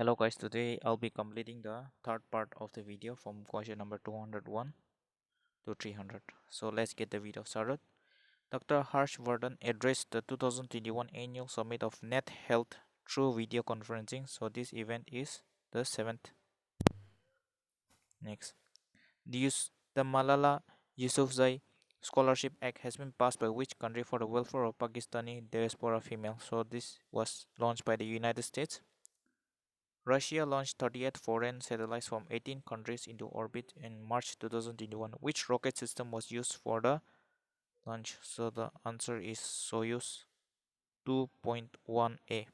Hello guys, today I'll be completing the third part of the video from question number 201 to 300. So let's get the video started. Dr. Harshvardhan addressed the 2021 annual summit of Net Health through video conferencing. So this event is the 7th. Next. The Malala Yousafzai Scholarship Act has been passed by which country for the welfare of Pakistani diaspora female? So this was launched by the United States. Russia launched 38 foreign satellites from 18 countries into orbit in March 2021. Which rocket system was used for the launch? So the answer is Soyuz 2.1A.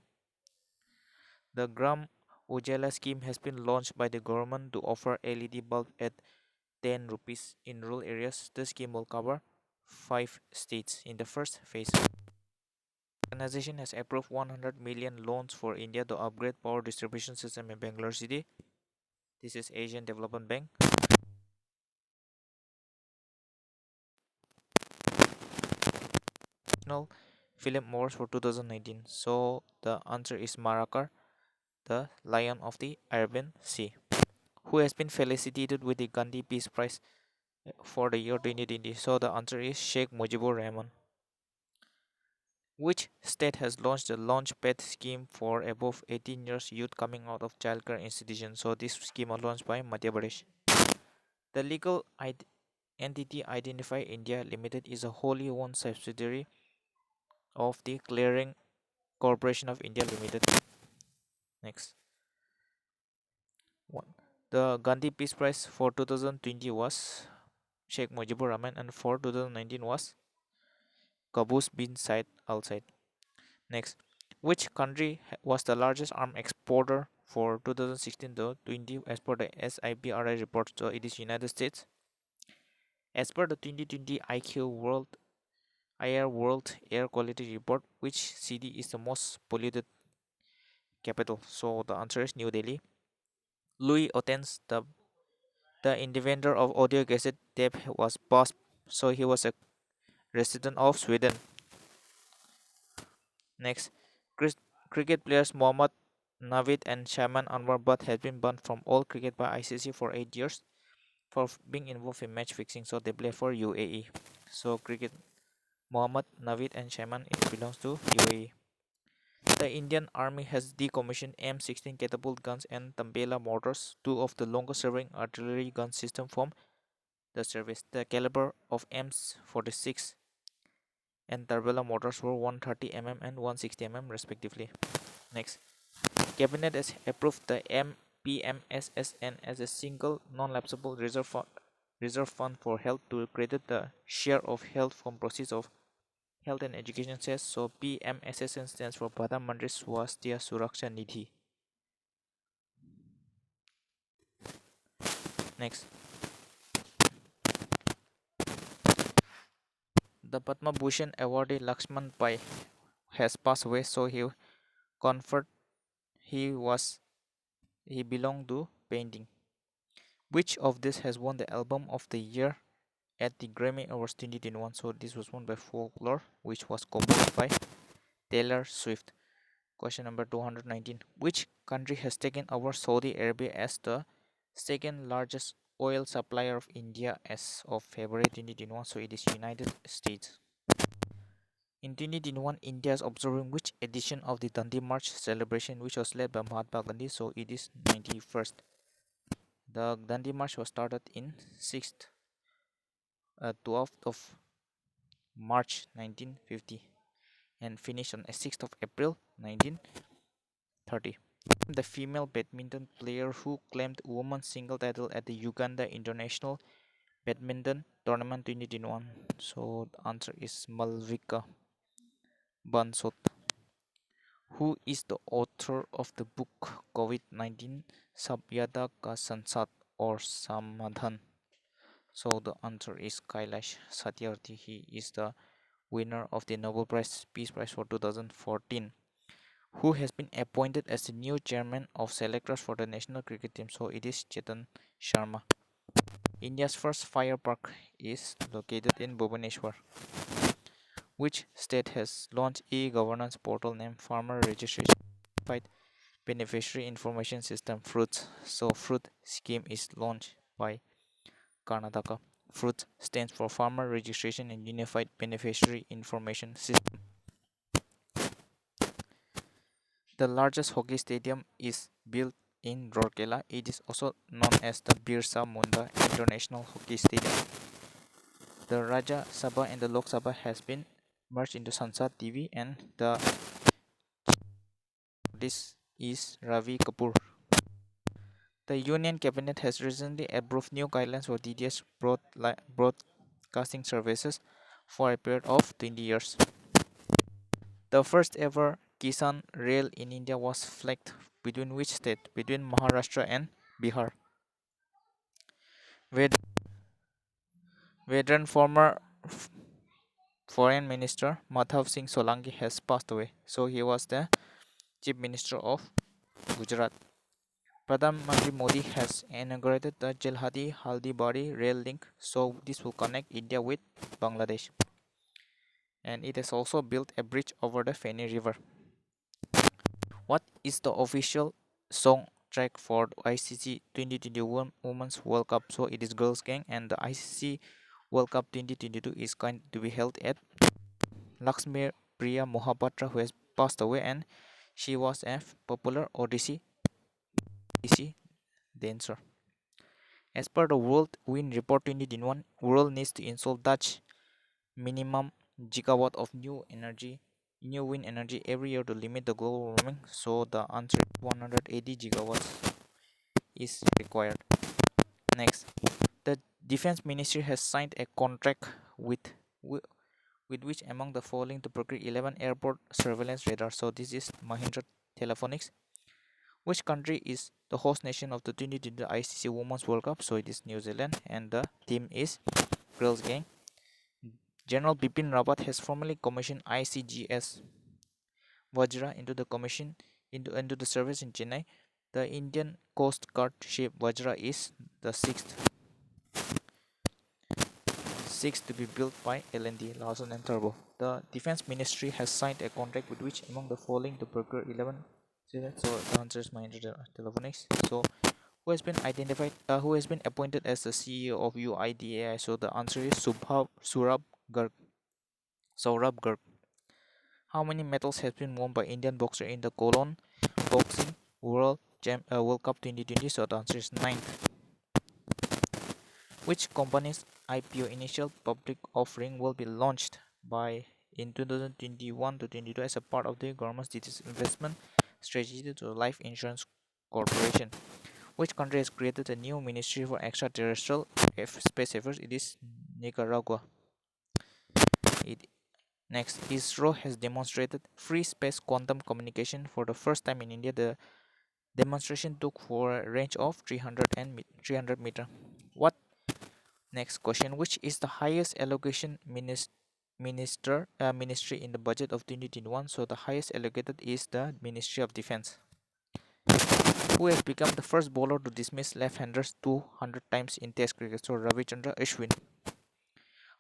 The Gram Ujala scheme has been launched by the government to offer LED bulb at 10 rupees in rural areas. The scheme will cover 5 states in the first phase. The organization has approved 100 million loans for India to upgrade power distribution system in Bangalore city. This is Asian Development Bank. National Film Awards for 2019. So the answer is Marakar, the Lion of the Arabian Sea, who has been felicitated with the Gandhi Peace Prize for the year 2020. So the answer is Sheikh Mujibur Rahman. Which state has launched the Launchpad scheme for above 18 years youth coming out of childcare institutions? So this scheme was launched by Madhya Pradesh. The legal entity Identify India Limited is a wholly owned subsidiary of the Clearing Corporation of India Limited. Next one. The Gandhi Peace Prize for 2020 was Sheikh Mujibur Rahman, and for 2019 was Qaboos bin Said Al Said. Next, which country was the largest arms exporter for 2016 to 20 as per the SIPRI report? So it is United States. As per the 2020 World Air Quality Report, which city is the most polluted capital? So the answer is New Delhi. Louis Ottens, the inventor of audio cassette tape, was passed, so he was a resident of Sweden. Next, cricket players Mohammad Navid and Shaiman Anwar Butt have been banned from all cricket by ICC for 8 years for being involved in match fixing. So they play for UAE. So cricket Mohammad Navid and Shaiman, it belongs to UAE. The Indian Army has decommissioned M16 catapult guns and Tambela mortars, two of the longest serving artillery gun system from the service. The caliber of M46 and Tambela mortars were 130 mm and 160 mm respectively. Next, Cabinet has approved the MPMSSN as a single non-lapsable reserve fund for health to credit the share of health from proceeds of health and education says. So PMSSN stands for Pradhan Mantri Swasthya Suraksha Nidhi. Next, the Padma Bhushan awardee Lakshman Pai has passed away, so he belonged to painting. Which of this has won the album of the year at the Grammy Awards 2021? So this was won by Folklore, which was composed by Taylor Swift. Question number 219. Which country has taken over Saudi Arabia as the second largest oil supplier of India as of February 2021? So it is United States. In 2021, India is observing which edition of the Dandi March celebration, which was led by Mahatma Gandhi? So it is 91st. The Dandi March was started in 12th of March 1950 and finished on 6th of April 1930. The female badminton player who claimed women's single title at the Uganda International Badminton Tournament 2021. So the answer is Malvika Bansot. Who is the author of the book COVID-19 Sabhyata Ka Sansat or Samadhan? So the answer is Kailash Satyarthi. He is the winner of the Nobel Peace Prize for 2014. Who has been appointed as the new chairman of selectors for the national cricket team? So it is Chetan Sharma. India's first fire park is located in Bhubaneswar. Which state has launched e-governance portal named Farmer Registration beneficiary information system fruits. So fruit scheme is launched by Karnataka. Fruit stands for Farmer Registration and Unified Beneficiary Information System. The largest hockey stadium is built in Rourkela. It is also known as the Birsa Munda International Hockey Stadium. The Rajya Sabha and the Lok Sabha has been merged into Sansad TV, and this is Ravi Kapoor. The Union Cabinet has recently approved new guidelines for DDS broadcasting services for a period of 20 years. The first ever Kisan Rail in India was flagged between which state? Between Maharashtra and Bihar. Veteran former Foreign Minister Madhav Singh Solanki has passed away. So he was the Chief Minister of Gujarat. Pradhan Mantri Modi has inaugurated the Jelhati Haldibari rail link, so this will connect India with Bangladesh. And it has also built a bridge over the Feni River. What is the official song track for the ICC 2021 Women's World Cup? So it is Girls Gang, and the ICC World Cup 2022 is going to be held at Lakshmi Priya Mohapatra, who has passed away, and she was a popular Odissi dancer. As per the World Wind Report 2021, world needs to install Dutch minimum gigawatt of new wind energy every year to limit the global warming. So the answer is 180 gigawatts is required. Next, the Defense Ministry has signed a contract with which among the following to procure 11 airport surveillance radars. So this is Mahindra Telephonics. Which country is the host nation of the 2020 ICC Women's World Cup? So it is New Zealand, and the theme is Girls Gang. General Bipin Rawat has formally commissioned ICGS Vajra into the service in Chennai. The Indian Coast Guard ship Vajra is the sixth to be built by L&T, Larsen and Turbo. The Defense Ministry has signed a contract with which among the following to procure 11. So the answer is Mahindra Telephonics. So who has been appointed as the CEO of UIDAI? So the answer is Saurabh Garg. How many medals have been won by Indian boxer in the Cologne Boxing World Cup 2020? So the answer is 9. Which company's IPO initial public offering will be launched in 2021 to 22 as a part of the government's disinvestment strategy to Life Insurance Corporation? Which country has created a new ministry for extraterrestrial space affairs? It is Nicaragua. Next, ISRO has demonstrated free space quantum communication for the first time in India. The demonstration took for a range of 300 meter. What? Next question: which is the highest allocation ministry in the budget of 2021? So the highest allocated is the Ministry of Defense. Who has become the first bowler to dismiss left-handers 200 times in Test cricket? So Ravichandra Ashwin.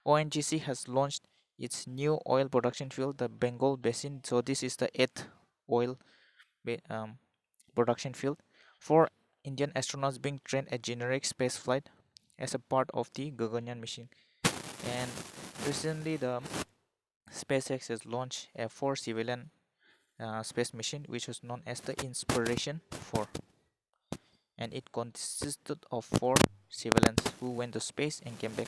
ONGC has launched its new oil production field, the Bengal Basin. So this is the 8th oil production field. 4 Indian astronauts being trained at generic space flight as a part of the Gaganyaan mission. And recently, the SpaceX has launched a 4 civilian space mission, which was known as the Inspiration 4, and it consisted of 4 civilians who went to space and came back.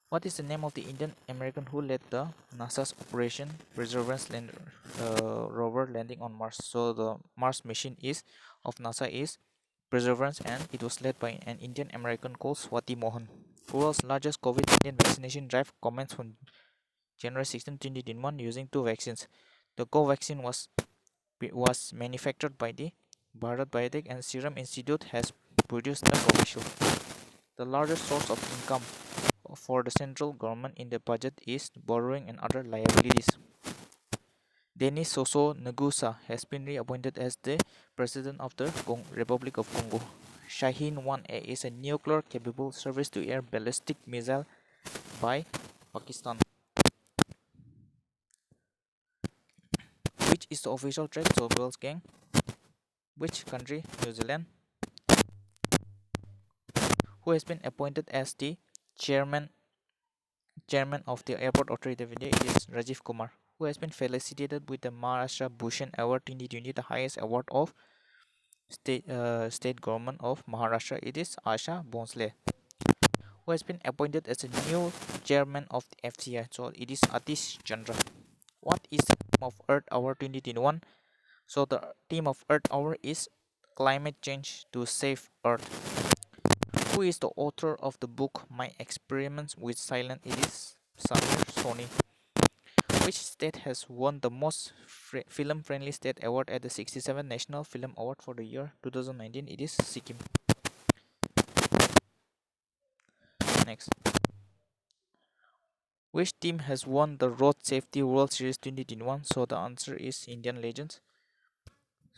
What is the name of the Indian American who led the NASA's Operation Perseverance rover landing on Mars? So the Mars mission of NASA is Perseverance, and it was led by an Indian American called Swati Mohan. World's largest COVID-19 vaccination drive commenced on January 16, 2021 using 2 vaccines. The Covaxin was manufactured by the Bharat Biotech, and Serum Institute has produced the Covishield. The largest source of income for the central government in the budget is borrowing and other liabilities. Denis Sassou Nguesso has been reappointed as the President of the Republic of Congo. Shaheen 1A is a nuclear-capable surface-to-air ballistic missile by Pakistan. Which is the official track? So Girls Gang. Which country? New Zealand. Who has been appointed as the chairman chairman of the Airport Authority of India? It is Rajiv Kumar. Who has been felicitated with the Maharashtra Bhushan Award 2020, the highest award of state government of Maharashtra? It is Asha Bhonsle. Who has been appointed as the new chairman of the FCI? So it is Atish Chandra. What is the theme of Earth Hour 2021? So the theme of Earth Hour is climate change to save Earth. Who is the author of the book My Experiments with Silence? It is Samir Soni. Which state has won the most film-friendly state award at the 67th National Film Award for the year 2019? It is Sikkim. Next. Which team has won the Road Safety World Series 2021? So the answer is Indian Legends.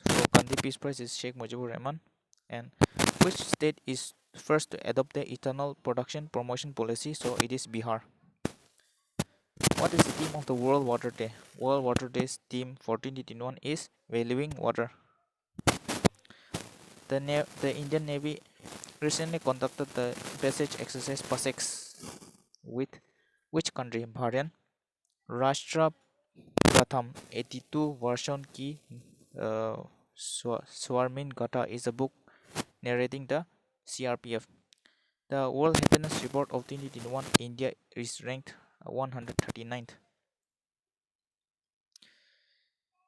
So Gandhi Peace Prize is Sheikh Mujibur Rahman. And which state is first to adopt the ethanol production promotion policy? So it is Bihar. What is the theme of the World Water Day? World Water Day's theme for 2021 is valuing water. The Indian Navy recently conducted the passage exercise PASEX with which country? Bahrain. Rashtra Pratham 82 version ki Swarmin Gata is a book narrating the CRPF. The World Happiness Report of 2021, India is ranked 139th.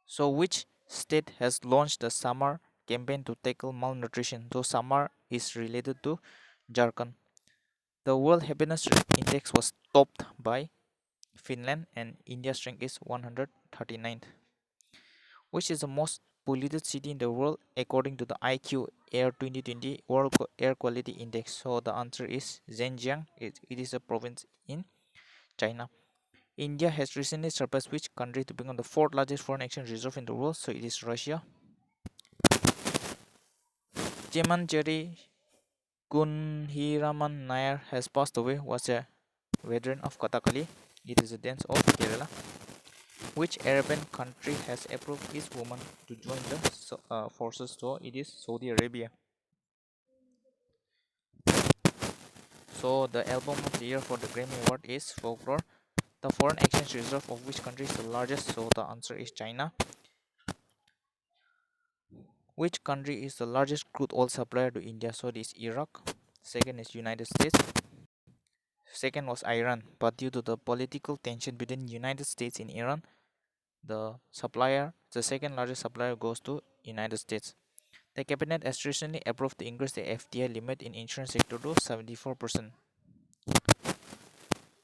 So which state has launched the summer campaign to tackle malnutrition? So summer is related to Jharkhand. The World Happiness Index was topped by Finland and India's rank is 139th. Which is the most polluted city in the world according to the IQ Air 2020 World Air Quality Index? So the answer is Zhenjiang. It is a province in China. India has recently surpassed which country to become the fourth largest foreign exchange reserve in the world? So it is Russia. Chemancheri Kunhiraman Nair has passed away. Was a veteran of Kathakali. It is a dance of Kerala. Which Arabian country has approved its women to join the forces? So it is Saudi Arabia. So the album of the year for the Grammy Award is Folklore. The foreign exchange reserve of which country is the largest? So the answer is China. Which country is the largest crude oil supplier to India? So this is Iraq. Second is United States. Second was Iran, but due to the political tension between United States and Iran, the second largest supplier goes to United States. The cabinet has recently approved to increase the FDI limit in insurance sector to 74%.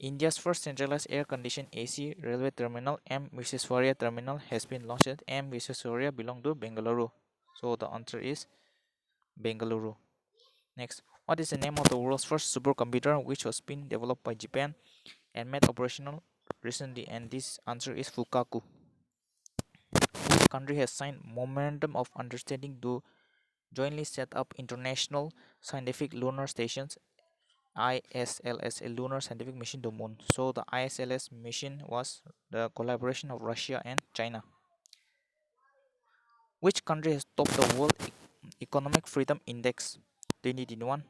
India's first centralized air-conditioned AC railway terminal, M. Visvesvaraya Terminal, has been launched. M. Visvesvaraya belong to Bengaluru. So the answer is Bengaluru. Next, what is the name of the world's first supercomputer which was being developed by Japan and made operational recently? And this answer is Fukaku. Which country has signed Memorandum of Understanding to jointly set up International Scientific Lunar Stations ISLS, a lunar scientific mission to moon? So the ISLS mission was the collaboration of Russia and China. Which country has topped the World Economic Freedom Index 2021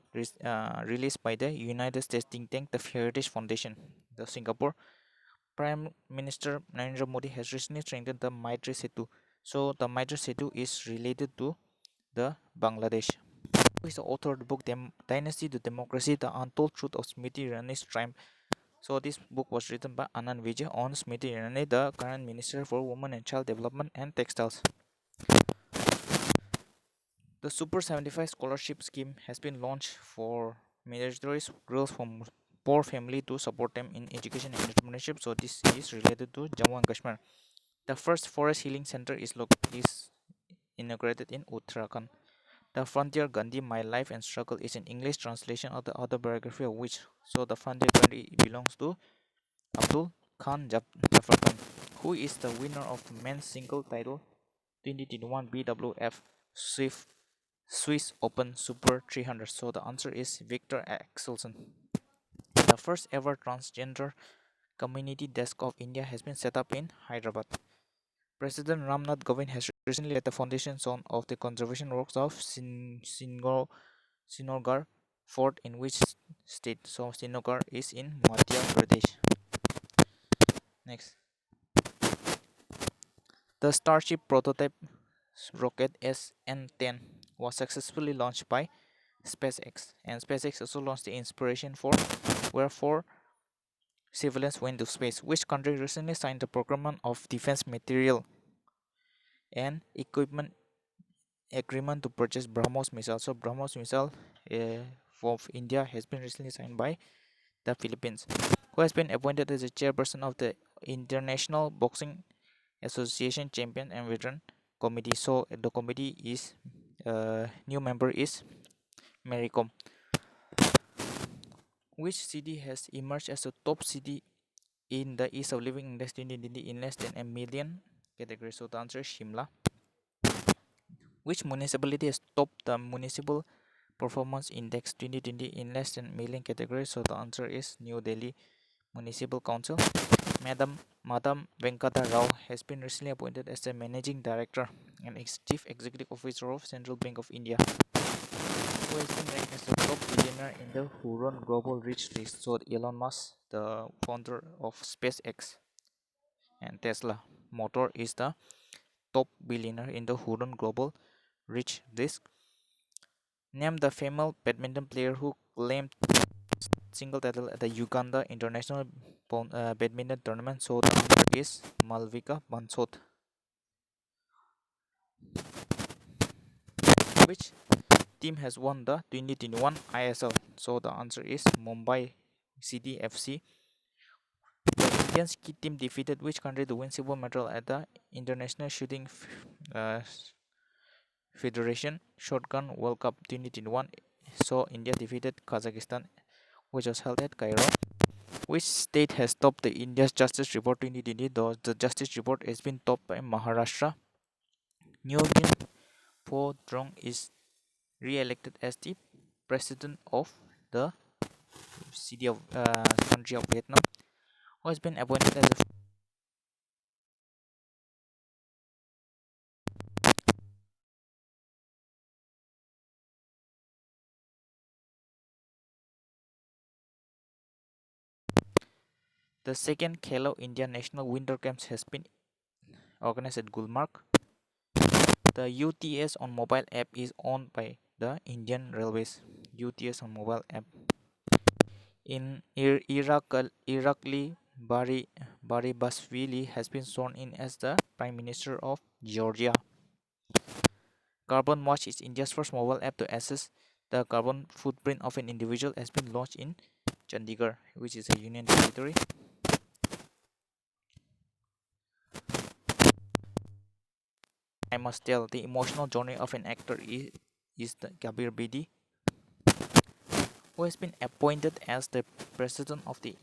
released by the United States think tank, the Heritage Foundation? The Singapore. Prime Minister Narendra Modi has recently strengthened the Maitri Setu. So the Maitri Setu is related to the Bangladesh. Who is the author of the book Dynasty to Democracy, The Untold Truth of Smriti Irani's Triumph? So this book was written by Anand Vijay on Smriti Irani, the current Minister for Women and Child Development and Textiles. The Super 75 scholarship scheme has been launched for meritorious girls from poor family to support them in education and entrepreneurship. So this is related to Jammu and Kashmir. The first forest healing center is inaugurated in Uttarakhand. The Frontier Gandhi, My Life and Struggle is an English translation of the autobiography of which? So the Frontier Gandhi belongs to Abdul Khan Jafar Khan. Who is the winner of the men's single title 2021 BWF Swiss Open Super 300? So the answer is Victor Axelsen. The first ever transgender community desk of India has been set up in Hyderabad. President Ramnath Kovind has recently laid the foundation stone of the conservation works of Srinagar Fort in which state? So Srinagar is in Madhya Pradesh. Next, the Starship prototype rocket SN-10 was successfully launched by SpaceX, and SpaceX also launched the Inspiration 4, where 4 civilians went to space. Which country recently signed the Procurement of Defense Material and Equipment Agreement to purchase BrahMos missile? So BrahMos missile of India has been recently signed by the Philippines, who has been appointed as the chairperson of the International Boxing Association Champion and Veteran Committee. So the committee is new member is Maricom. Which city has emerged as a top city in the ease of living index 2020 in less than a million category? So the answer is Shimla. Which municipality has topped the municipal performance index 2020 in less than million category? So the answer is New Delhi Municipal Council. Madam Venkata Rao has been recently appointed as the managing director and chief executive officer of Central Bank of India, who has been ranked as the top billionaire in the Huron Global Rich list. So Elon Musk, the founder of SpaceX and Tesla Motor, is the top billionaire in the Huron Global Rich list. Name the female badminton player who claimed single title at the Uganda International Badminton Tournament. So the answer is Malvika Bansot. Which team has won the 2021 ISL? So the answer is Mumbai City FC. The Indian ski team defeated which country to win silver medal at the International Shooting uh, Federation Shotgun World Cup 2021? So India defeated Kazakhstan, which was held at Cairo. Which state has topped the India's Justice Report 2020? The Justice Report has been topped by Maharashtra. Nguyen Pho Trong is re-elected as the president of the city of country of Vietnam, who has been appointed as the second Khelo India National Winter Games has been organized at Gulmarg. The UTS on mobile app is owned by the Indian Railways. UTS on mobile app. In Irakli Baribashvili has been sworn in as the Prime Minister of Georgia. Carbon Watch is India's first mobile app to assess the carbon footprint of an individual, has been launched in Chandigarh, which is a union territory. I must tell, the emotional journey of an actor is the Kabir Bedi, who has been appointed as the president of the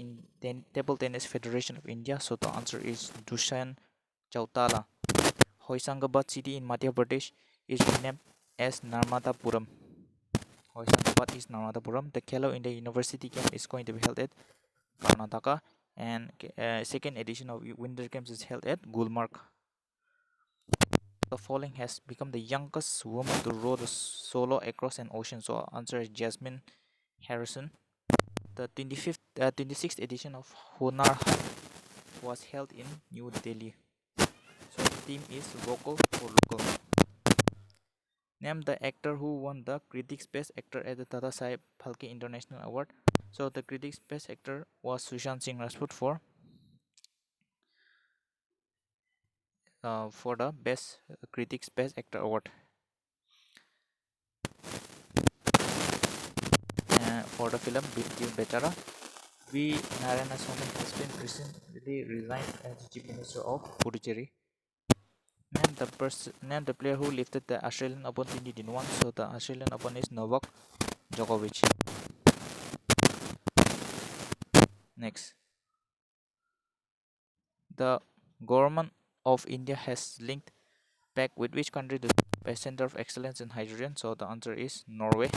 Table Tennis Federation of India. So the answer is Dushan Chautala. Hoisangabad city in Madhya Pradesh is renamed as Narmadapuram. Hoisangabad is Narmadapuram. The Khelo India University Camp is going to be held at Karnataka, and second edition of Winter Games is held at Gulmarg. The following has become the youngest woman to row the solo across an ocean. So answer is Jasmine Harrison. The 26th edition of Hunar Haat was held in New Delhi. So the theme is vocal for local. Name the actor who won the Critics Best Actor at the Dada Saheb Phalke International Award. So the Critics Best Actor was Sushant Singh Rajput for the Best Critics Best Actor Award. For the film Bechara, V. Narayanaswamy has been recently resigned as Chief Minister of Puducherry. Name the player who lifted the Australian Open 2021. So the Australian Open is Novak Djokovic. Next, the government of India has linked back with which country to a center of excellence in hydrogen? So the answer is Norway.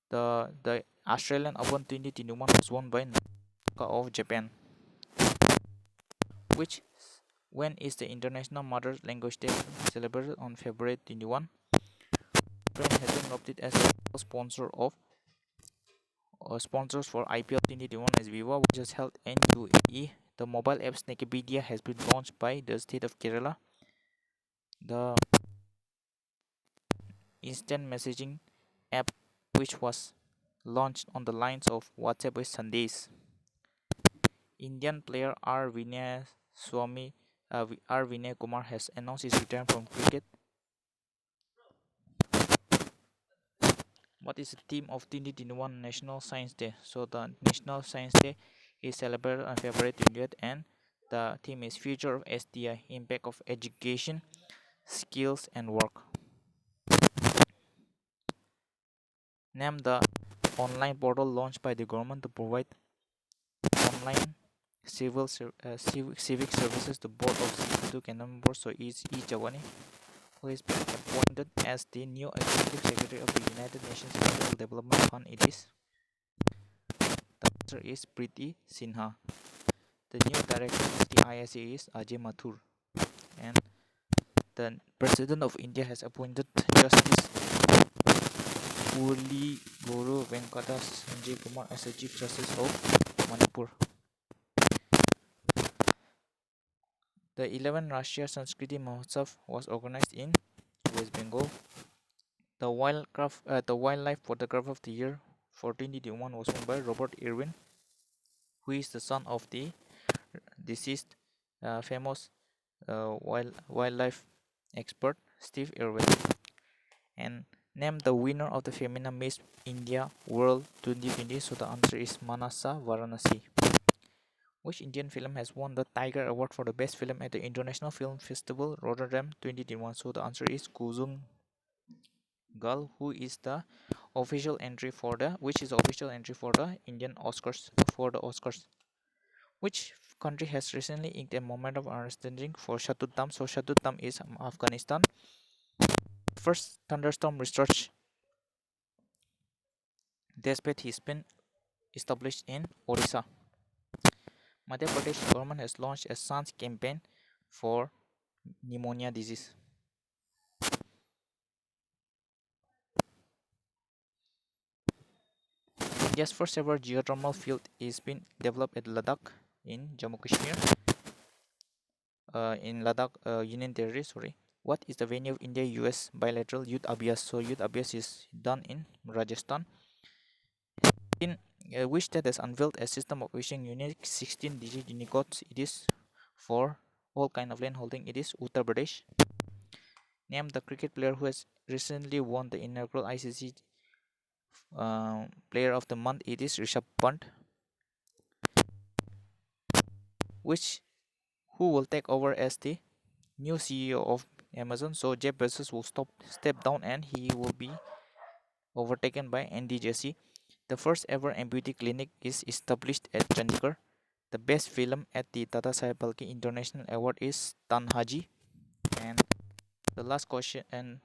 The Australian Open 2021 was won by Naka of Japan. Which When is the International Mother Language Day celebrated on February 21? Ukraine has been opted as the sponsors for IPL 2021 as Viva, which is held in UAE. The mobile app Snakepedia has been launched by the state of Kerala. The instant messaging app, which was launched on the lines of WhatsApp with Sundays. Indian player R. Vinay Kumar has announced his retirement from cricket. What is the theme of 2021 National Science Day? So the National Science Day is celebrated on February 20th, and the theme is Future of STI, Impact of Education, Skills and Work. Name the online portal launched by the government to provide online civic services to Board of Situ Canberra. So is Jawani, who is being appointed as the new Executive Secretary of the United Nations Sustainable Development Fund. It is the answer is Preeti Sinha. The new director of the ISA is Ajay Mathur, and the President of India has appointed Justice Urli Guru Venkata Sanjay Kumar as the Chief Justice of Manipur. The 11th Rashtriya Sanskriti Mahotsav was organized in West Bengal. The wildlife photographer of the year for 2021 was won by Robert Irwin, who is the son of the deceased famous wildlife expert Steve Irwin. And name the winner of the Femina Miss India World 2020. So the answer is Manasa Varanasi. Which Indian film has won the Tiger Award for the best film at the International Film Festival Rotterdam 2021? So the answer is Kuzung Gal, who is the official entry for the Indian Oscars for the Oscars. Which country has recently inked a memorandum of understanding for Shatutam? So Shatutam is Afghanistan. First thunderstorm research despite has been established in Orissa. Madhya Pradesh government has launched a SANS campaign for pneumonia disease. India's first ever geothermal field is being developed at Ladakh in Jammu Kashmir, Union Territory. Sorry. What is the venue of India-US bilateral youth abhyas? So youth abhyas is done in Rajasthan. In which state has unveiled a system of issuing unique 16-digit Unicodes? It is for all kind of land holding. It is Uttar Pradesh. Name the cricket player who has recently won the inaugural ICC Player of the Month. It is Rishabh Pant. Who will take over as the new CEO of Amazon? So Jeff Bezos will step down, and he will be overtaken by Andy Jassy. The first ever amputee clinic is established at Chandigarh. The best film at the Tata Saheb Phalke International Award is Tanhaji. And the last question, and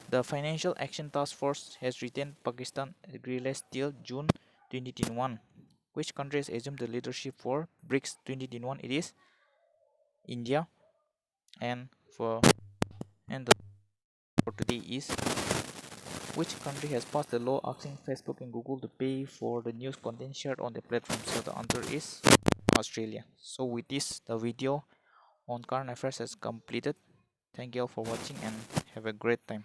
the Financial Action Task Force has retained Pakistan guerrillas till June 2021. Which country has assumed the leadership for BRICS 2021? It is India. And for today is, which country has passed the law asking Facebook and Google to pay for the news content shared on the platform? So the answer is Australia. So with this, the video on current affairs has completed. Thank you all for watching and have a great time.